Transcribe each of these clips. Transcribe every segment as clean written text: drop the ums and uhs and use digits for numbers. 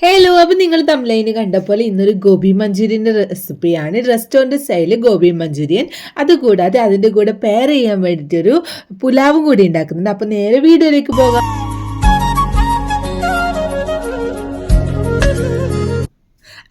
Hello, അപ്പം നിങ്ങൾ തമിഴ്ലൈന് കണ്ട പോലെ ഇന്നൊരു ഗോബി മഞ്ചൂരിയൻ്റെ റെസിപ്പിയാണ്. Restaurant style gobi manchurian. അതുകൂടാതെ അതിൻ്റെ കൂടെ പെയർ ചെയ്യാൻ വേണ്ടിയിട്ടൊരു പുലാവും കൂടി ഉണ്ടാക്കുന്നുണ്ട്. അപ്പം നേരെ വീഡിയോയിലേക്ക് പോകാം.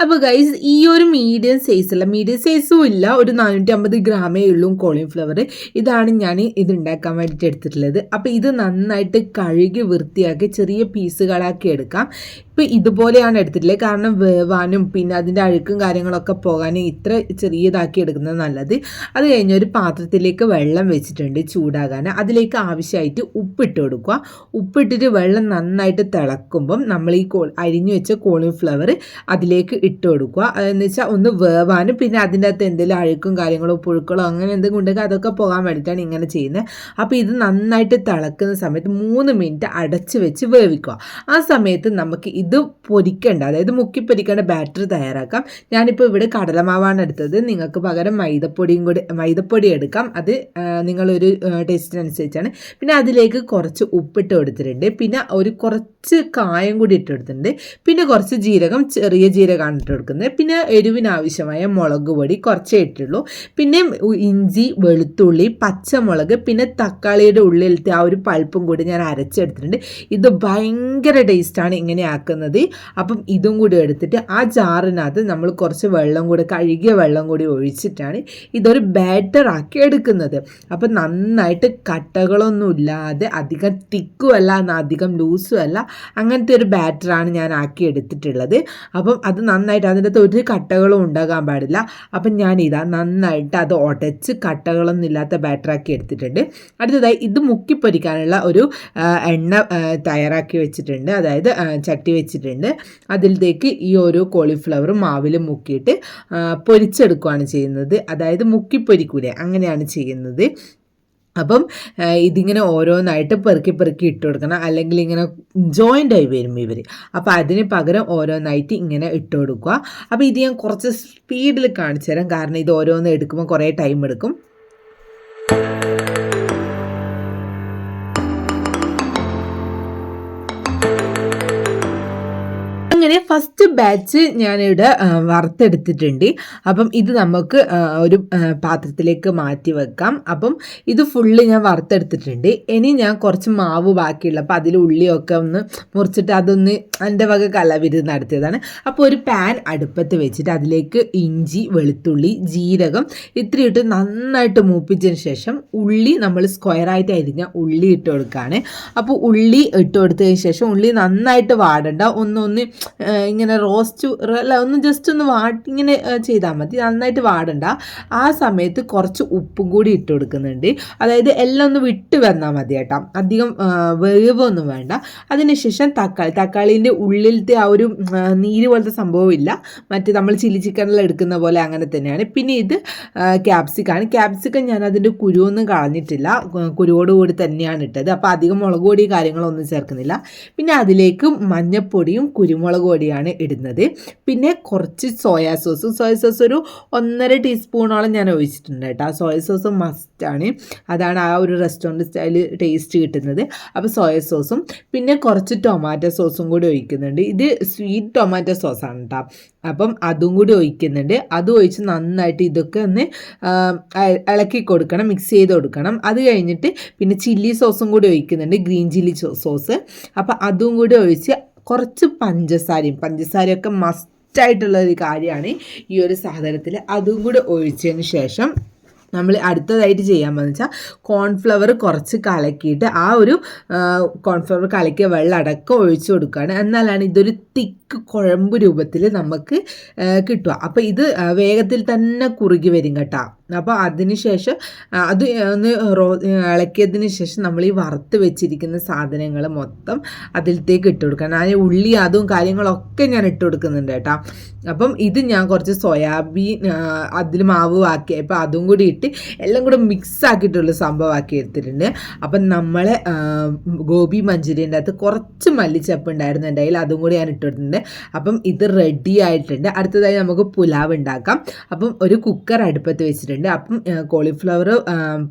അപ്പോൾ ഗൈസ്, ഈ ഒരു മീഡിയം സൈസും ഇല്ല, ഒരു 450 ഗ്രാമേ ഉള്ളൂ കോളിഫ്ലവർ. ഇതാണ് ഞാൻ ഇത് ഉണ്ടാക്കാൻ വേണ്ടിയിട്ട് എടുത്തിട്ടുള്ളത്. അപ്പോൾ ഇത് നന്നായിട്ട് കഴുകി വൃത്തിയാക്കി ചെറിയ പീസുകളാക്കി എടുക്കാം. ഇപ്പോൾ ഇതുപോലെയാണ് എടുത്തിട്ടുള്ളത്, കാരണം വേവാനും പിന്നെ അതിൻ്റെ അഴുക്കും കാര്യങ്ങളൊക്കെ പോകാനും ഇത്ര ചെറിയതാക്കി എടുക്കുന്നത് നല്ലത്. അത് കഴിഞ്ഞ് ഒരു പാത്രത്തിലേക്ക് വെള്ളം വെച്ചിട്ടുണ്ട് ചൂടാകാൻ. അതിലേക്ക് ആവശ്യമായിട്ട് ഉപ്പിട്ട് കൊടുക്കുക. ഉപ്പിട്ടിട്ട് വെള്ളം നന്നായിട്ട് തിളക്കുമ്പം നമ്മൾ ഈ അരിഞ്ഞു വെച്ച കോളിഫ്ലവർ അതിലേക്ക് ഇട്ട് കൊടുക്കുക. എന്ന് വെച്ചാൽ ഒന്ന് വേവാനും പിന്നെ അതിൻ്റെ അകത്ത് എന്തെങ്കിലും അഴുക്കും കാര്യങ്ങളോ പുഴുക്കളോ അങ്ങനെ എന്തെങ്കിലും ഉണ്ടെങ്കിൽ അതൊക്കെ പോകാൻ വേണ്ടിയിട്ടാണ് ഇങ്ങനെ ചെയ്യുന്നത്. അപ്പോൾ ഇത് നന്നായിട്ട് തിളക്കുന്ന സമയത്ത് 3 മിനിറ്റ് അടച്ച് വെച്ച് വേവിക്കുക. ആ സമയത്ത് നമുക്ക് ഇത് പൊരിക്കേണ്ട, അതായത് മുക്കി പൊരിക്കേണ്ട ബാറ്റർ തയ്യാറാക്കാം. ഞാനിപ്പോൾ ഇവിടെ കടലമാവാണ് എടുത്തത്. നിങ്ങൾക്ക് പകരം മൈദപ്പൊടി എടുക്കാം. അത് നിങ്ങളൊരു ടേസ്റ്റിനനുസരിച്ചാണ്. പിന്നെ അതിലേക്ക് കുറച്ച് ഉപ്പിട്ട് കൊടുത്തിട്ടുണ്ട്. പിന്നെ കുറച്ച് കായം കൂടി ഇട്ട് കൊടുത്തിട്ടുണ്ട്. പിന്നെ കുറച്ച് ജീരകം, ചെറിയ ജീരകമാണ് ഇട്ട് കൊടുക്കുന്നത്. പിന്നെ എരിവിനാവശ്യമായ മുളക് പൊടി കുറച്ചേ ഇട്ടുള്ളൂ. പിന്നെ ഇഞ്ചി, വെളുത്തുള്ളി, പച്ചമുളക്, പിന്നെ തക്കാളിയുടെ ഉള്ളിലത്തെ ആ ഒരു പൾപ്പും കൂടി ഞാൻ അരച്ചെടുത്തിട്ടുണ്ട്. ഇത് ഭയങ്കര ടേസ്റ്റാണ് ഇങ്ങനെ ആക്കുന്നത്. അപ്പം ഇതും കൂടി എടുത്തിട്ട് ആ ജാറിനകത്ത് നമ്മൾ കുറച്ച് കഴുകിയ വെള്ളം കൂടി ഒഴിച്ചിട്ടാണ് ഇതൊരു ബാറ്റർ ആക്കി എടുക്കുന്നത്. അപ്പം നന്നായിട്ട് കട്ടകളൊന്നും ഇല്ലാതെ അധികം തിക്കും അല്ല അധികം ലൂസും അല്ല, അങ്ങനത്തെ ഒരു ബാറ്ററാണ് ഞാൻ ആക്കി എടുത്തിട്ടുള്ളത്. അപ്പം അത് നന്നായിട്ട് അതിൻ്റെ അകത്ത് ഒരു കട്ടകളും ഉണ്ടാകാൻ പാടില്ല. അപ്പം ഞാനിതാ നന്നായിട്ട് അത് ഉടച്ച് കട്ടകളൊന്നും ഇല്ലാത്ത ബാറ്ററാക്കി എടുത്തിട്ടുണ്ട്. അടുത്തതായി ഇത് മുക്കിപ്പൊരിക്കാനുള്ള ഒരു എണ്ണ തയ്യാറാക്കി വെച്ചിട്ടുണ്ട്, അതായത് ചട്ടി വെച്ചിട്ടുണ്ട്. അതിലേക്ക് ഈ ഓരോ കോളിഫ്ലവർ മാവിൽ മുക്കിയിട്ട് പൊരിച്ചെടുക്കുകയാണ് ചെയ്യുന്നത്. അതായത് മുക്കിപ്പൊരിക്കൂലേ, അങ്ങനെയാണ് ചെയ്യുന്നത്. അപ്പം ഇതിങ്ങനെ ഓരോന്നായിട്ട് പെറുക്കി ഇട്ട് കൊടുക്കണം, അല്ലെങ്കിൽ ഇങ്ങനെ ജോയിൻ്റ് ആയി വരും ഇവർ. അപ്പോൾ അതിന് പകരം ഓരോന്നായിട്ട് ഇങ്ങനെ ഇട്ട് കൊടുക്കുക. അപ്പോൾ ഇത് ഞാൻ കുറച്ച് സ്പീഡിൽ കാണിച്ചു തരാം, കാരണം ഇത് ഓരോന്ന് എടുക്കുമ്പോൾ കുറേ ടൈം എടുക്കും. അങ്ങനെ ഫസ്റ്റ് ബാച്ച് ഞാനിവിടെ വറുത്തെടുത്തിട്ടുണ്ട്. അപ്പം ഇത് നമുക്ക് ഒരു പാത്രത്തിലേക്ക് മാറ്റി വെക്കാം. അപ്പം ഇത് ഫുള്ള് ഞാൻ വറുത്തെടുത്തിട്ടുണ്ട്. ഇനി ഞാൻ കുറച്ച് മാവ് ബാക്കിയുള്ള, അപ്പോൾ അതിൽ ഉള്ളിയൊക്കെ ഒന്ന് മുറിച്ചിട്ട് അതൊന്ന് എൻ്റെ വക കലവിരുന്ന് നടത്തിയതാണ്. അപ്പോൾ ഒരു പാൻ അടുപ്പത്ത് വെച്ചിട്ട് അതിലേക്ക് ഇഞ്ചി, വെളുത്തുള്ളി, ജീരകം ഇത്രയിട്ട് നന്നായിട്ട് മൂപ്പിച്ചതിന് ശേഷം ഉള്ളി, നമ്മൾ സ്ക്വയറായിട്ട് അരിഞ്ഞ ഉള്ളി ഇട്ട് കൊടുക്കുകയാണ്. അപ്പോൾ ഉള്ളി ഇട്ട് കൊടുത്തതിന് ശേഷം ഉള്ളി നന്നായിട്ട് വാടണ്ട, ഒന്ന് ഇങ്ങനെ ഒന്ന് ജസ്റ്റ് ഒന്ന് ഇങ്ങനെ ചെയ്താൽ മതി, നന്നായിട്ട് വാടണ്ട. ആ സമയത്ത് കുറച്ച് ഉപ്പും കൂടി ഇട്ട് കൊടുക്കുന്നുണ്ട്. അതായത് എല്ലാം ഒന്ന് വിട്ട് വന്നാൽ മതി കേട്ടോ, അധികം വേവൊന്നും വേണ്ട. അതിനുശേഷം തക്കാളീൻ്റെ ഉള്ളിലത്തെ ആ ഒരു നീര് പോലത്തെ സംഭവം ഇല്ല, മറ്റേ നമ്മൾ ചില്ലി ചിക്കനിൽ എടുക്കുന്ന പോലെ അങ്ങനെ തന്നെയാണ്. പിന്നെ ഇത് ക്യാപ്സിക്കം ഞാൻ അതിൻ്റെ കുരുവൊന്നും കളഞ്ഞിട്ടില്ല, കുരുവോടുകൂടി തന്നെയാണ് ഇട്ടത്. അപ്പോൾ അധികം മുളക് പൊടി കാര്യങ്ങളൊന്നും ചേർക്കുന്നില്ല. പിന്നെ അതിലേക്ക് മഞ്ഞൾപ്പൊടിയും കുരുമുളക് പൊടിയാണ് ഇടുന്നത്. പിന്നെ കുറച്ച് സോയാ സോസ് ഒരു 1.5 ടീസ്പൂണോളം ഞാൻ ഒഴിച്ചിട്ടുണ്ട് കേട്ടോ. സോയ സോസ് മസ്റ്റാണ്, അതാണ് ആ ഒരു റെസ്റ്റോറൻറ്റ് സ്റ്റൈൽ ടേസ്റ്റ് കിട്ടുന്നത്. അപ്പോൾ സോയ സോസും പിന്നെ കുറച്ച് ടൊമാറ്റോ സോസും കൂടി ഒഴിക്കുന്നുണ്ട്. ഇത് സ്വീറ്റ് ടൊമാറ്റോ സോസാണ് കേട്ടോ. അപ്പം അതും കൂടി ഒഴിക്കുന്നുണ്ട്. അതും ഒഴിച്ച് നന്നായിട്ട് ഇതൊക്കെ ഒന്ന് ഇളക്കി കൊടുക്കണം, മിക്സ് ചെയ്ത് കൊടുക്കണം. അത് കഴിഞ്ഞിട്ട് പിന്നെ ചില്ലി സോസും കൂടി ഒഴിക്കുന്നുണ്ട്, ഗ്രീൻ ചില്ലി സോസ്. അപ്പോൾ അതും കൂടി ഒഴിച്ച് കുറച്ച് പഞ്ചസാരയൊക്കെ മസ്റ്റായിട്ടുള്ള ഒരു കാര്യമാണ് ഈ ഒരു സാധനത്തിൽ. അതും കൂടി ഒഴിച്ചതിന് ശേഷം നമ്മൾ അടുത്തതായിട്ട് ചെയ്യാൻ പോകുന്നത് വെച്ചാൽ കോൺഫ്ലവർ കുറച്ച് കലക്കിയിട്ട് ആ ഒരു കോൺഫ്ലവർ കലക്കിയ വെള്ളം അടക്കം ഒഴിച്ചു കൊടുക്കുകയാണ്. എന്നാലാണ് ഇതൊരു തിക്ക് കുഴമ്പ് രൂപത്തിൽ നമുക്ക് കിട്ടുക. അപ്പോൾ ഇത് വേഗത്തിൽ തന്നെ കുറുകി വരും കേട്ടോ. അപ്പോൾ അതിന് ശേഷം അത് ഒന്ന് ഇളക്കിയതിന് ശേഷം നമ്മൾ ഈ വറുത്ത് വെച്ചിരിക്കുന്ന സാധനങ്ങൾ മൊത്തം അതിലത്തേക്ക് ഇട്ട് കൊടുക്കണം. ഞാൻ ഉള്ളി അതും കാര്യങ്ങളൊക്കെ ഞാൻ ഇട്ട് കൊടുക്കുന്നുണ്ട് കേട്ടോ. അപ്പം ഇത് ഞാൻ കുറച്ച് സോയാബീൻ അതിൽ മാവ് ആക്കിയപ്പോൾ അതും കൂടി ഇട്ട് എല്ലാം കൂടെ മിക്സ് ആക്കിയിട്ടുള്ള സംഭവമാക്കി എടുത്തിട്ടുണ്ട്. അപ്പം നമ്മളെ ഗോബി മഞ്ചൂരിയൻ്റെ അകത്ത് കുറച്ച് മല്ലിച്ചപ്പ് ഉണ്ടായിരുന്നു എൻ്റെ കയ്യിൽ, അതും കൂടി ഞാൻ ഇട്ട് കൊടുത്തിട്ടുണ്ട്. അപ്പം ഇത് റെഡി ആയിട്ടുണ്ട്. അടുത്തതായി നമുക്ക് പുലാവ് ഉണ്ടാക്കാം. അപ്പം ഒരു കുക്കർ അടുപ്പത്ത് വെച്ചിട്ടുണ്ട്. എടുത്തിട്ടുണ്ട്. അപ്പം കോളിഫ്ലവർ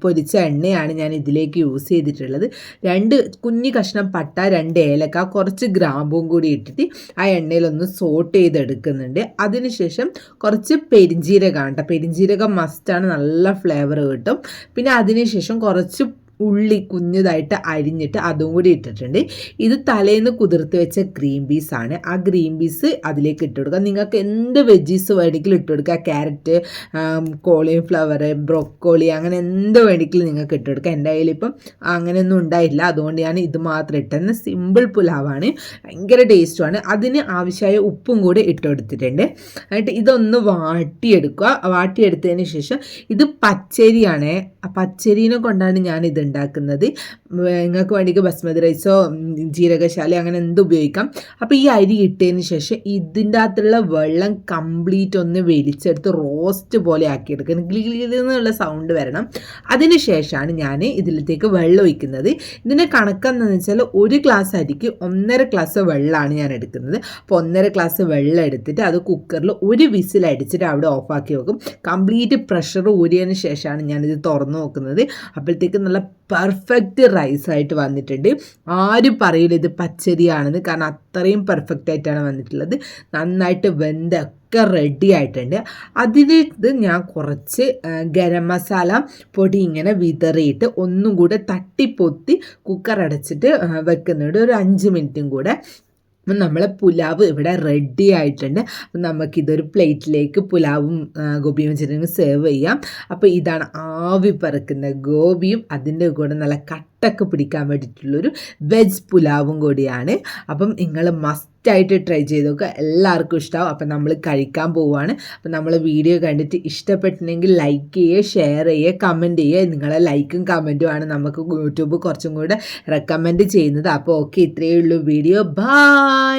പൊരിച്ച എണ്ണയാണ് ഞാൻ ഇതിലേക്ക് യൂസ് ചെയ്തിട്ടുള്ളത്. 2 കുഞ്ഞു കഷ്ണം പട്ട, 2 ഏലക്ക, കുറച്ച് ഗ്രാമ്പും കൂടി ഇട്ടിട്ട് ആ എണ്ണയിലൊന്ന് സോട്ട് ചെയ്തെടുക്കുന്നുണ്ട്. അതിനുശേഷം കുറച്ച് പെരിഞ്ജീരകമാണ് കേട്ടോ. പെരിഞ്ജീരകം മസ്റ്റാണ്, നല്ല ഫ്ലേവർ കിട്ടും. പിന്നെ അതിനുശേഷം കുറച്ച് ഉള്ളി കുഞ്ഞതായിട്ട് അരിഞ്ഞിട്ട് അതും കൂടി ഇട്ടിട്ടുണ്ട്. ഇത് തലേന്ന് കുതിർത്ത് വെച്ച ഗ്രീൻ പീസ് ആണ്. ആ ഗ്രീൻ പീസ് അതിലേക്ക് ഇട്ട് കൊടുക്കുക. നിങ്ങൾക്ക് എന്ത് വെജീസ് വേണമെങ്കിലും ഇട്ട് കൊടുക്കുക. ക്യാരറ്റ്, കോളിഫ്ലവർ, ബ്രൊക്കോളി, അങ്ങനെ എന്ത് വേണമെങ്കിലും നിങ്ങൾക്ക് ഇട്ട് കൊടുക്കുക. എൻ്റെ കയ്യിലിപ്പം അങ്ങനെയൊന്നും ഉണ്ടായില്ല, അതുകൊണ്ട് ഞാൻ ഇത് മാത്രം ഇട്ടെന്ന്. സിമ്പിൾ പുലാവാണ്, ഭയങ്കര ടേസ്റ്റുമാണ്. അതിന് ആവശ്യമായ ഉപ്പും കൂടി ഇട്ട് കൊടുത്തിട്ടുണ്ട്. എന്നിട്ട് ഇതൊന്ന് വാട്ടിയെടുക്കുക. വാട്ടിയെടുത്തതിന് ശേഷം ഇത് പച്ചരിയാണ്. ആ പച്ചരീനെ കൊണ്ടാണ് ഞാൻ ഇത് ഉണ്ടാക്കുന്നത്. നിങ്ങൾക്ക് വേണമെങ്കിൽ ബസ്മതി റൈസോ ജീരകശാല അങ്ങനെ എന്ത് ഉപയോഗിക്കാം. അപ്പോൾ ഈ അരി ഇട്ടതിന് ശേഷം ഇതിൻ്റെ അകത്തുള്ള വെള്ളം കംപ്ലീറ്റ് ഒന്ന് വലിച്ചെടുത്ത് റോസ്റ്റ് പോലെ ആക്കിയെടുക്കണം. ഗിളിഗിളിന്നുള്ള സൗണ്ട് വരണം. അതിന് ശേഷമാണ് ഞാൻ ഇതിലത്തേക്ക് വെള്ളം ഒഴിക്കുന്നത്. ഇതിൻ്റെ കണക്കെന്ന് വെച്ചാൽ 1 ഗ്ലാസ് അരിക്ക് 1.5 ഗ്ലാസ് വെള്ളമാണ് ഞാൻ എടുക്കുന്നത്. അപ്പോൾ 1.5 ഗ്ലാസ് വെള്ളം എടുത്തിട്ട് അത് കുക്കറിൽ 1 വിസിൽ അടിച്ചിട്ട് അവിടെ ഓഫാക്കി വെക്കും. കംപ്ലീറ്റ് പ്രഷർ ഊരിയതിന് ശേഷമാണ് ഞാനിത് തുറന്ന് നോക്കുന്നത്. അപ്പോഴത്തേക്ക് നല്ല പെർഫെക്റ്റ് റൈസായിട്ട് വന്നിട്ടുണ്ട്. ആരും പറയില്ല ഇത് പച്ചരിയാണെന്ന്, കാരണം അത്രയും പെർഫെക്റ്റ് ആയിട്ടാണ് വന്നിട്ടുള്ളത്. നന്നായിട്ട് വെന്തൊക്കെ റെഡി ആയിട്ടുണ്ട്. അതിന് ഞാൻ കുറച്ച് ഗരം മസാല പൊടി ഇങ്ങനെ വിതറിയിട്ട് ഒന്നും കൂടെ തട്ടിപ്പൊത്തി കുക്കർ അടച്ചിട്ട് വെക്കുന്നുണ്ട് ഒരു 5 മിനിറ്റും കൂടെ. അപ്പം നമ്മളെ പുലാവ് ഇവിടെ റെഡി ആയിട്ടുണ്ട്. അപ്പം നമുക്കിതൊരു പ്ലേറ്റിലേക്ക് പുലാവും ഗോബി മഞ്ചൂരിയനും സെർവ് ചെയ്യാം. അപ്പോൾ ഇതാണ് ആവി പറക്കുന്ന ഗോപിയും അതിൻ്റെ കൂടെ നല്ല കട്ടൊക്കെ പിടിക്കാൻ വേണ്ടിയിട്ടുള്ളൊരു വെജ് പുലാവും കൂടിയാണ്. അപ്പം നിങ്ങൾ മസ്റ്റായിട്ട് ട്രൈ ചെയ്ത് നോക്കുക, എല്ലാവർക്കും ഇഷ്ടമാവും. അപ്പം നമ്മൾ കഴിക്കാൻ പോവുകയാണ്. അപ്പം നമ്മൾ വീഡിയോ കണ്ടിട്ട് ഇഷ്ടപ്പെട്ടിട്ടുണ്ടെങ്കിൽ ലൈക്ക് ചെയ്യുക, ഷെയർ ചെയ്യുക, കമൻറ്റ് ചെയ്യുക. നിങ്ങളെ ലൈക്കും കമൻറ്റുമാണ് നമുക്ക് യൂട്യൂബ് കുറച്ചും കൂടെ റെക്കമെൻഡ് ചെയ്യുന്നത്. അപ്പോൾ ഓക്കെ, ഇത്രയേ ഉള്ളൂ വീഡിയോ. ബൈ.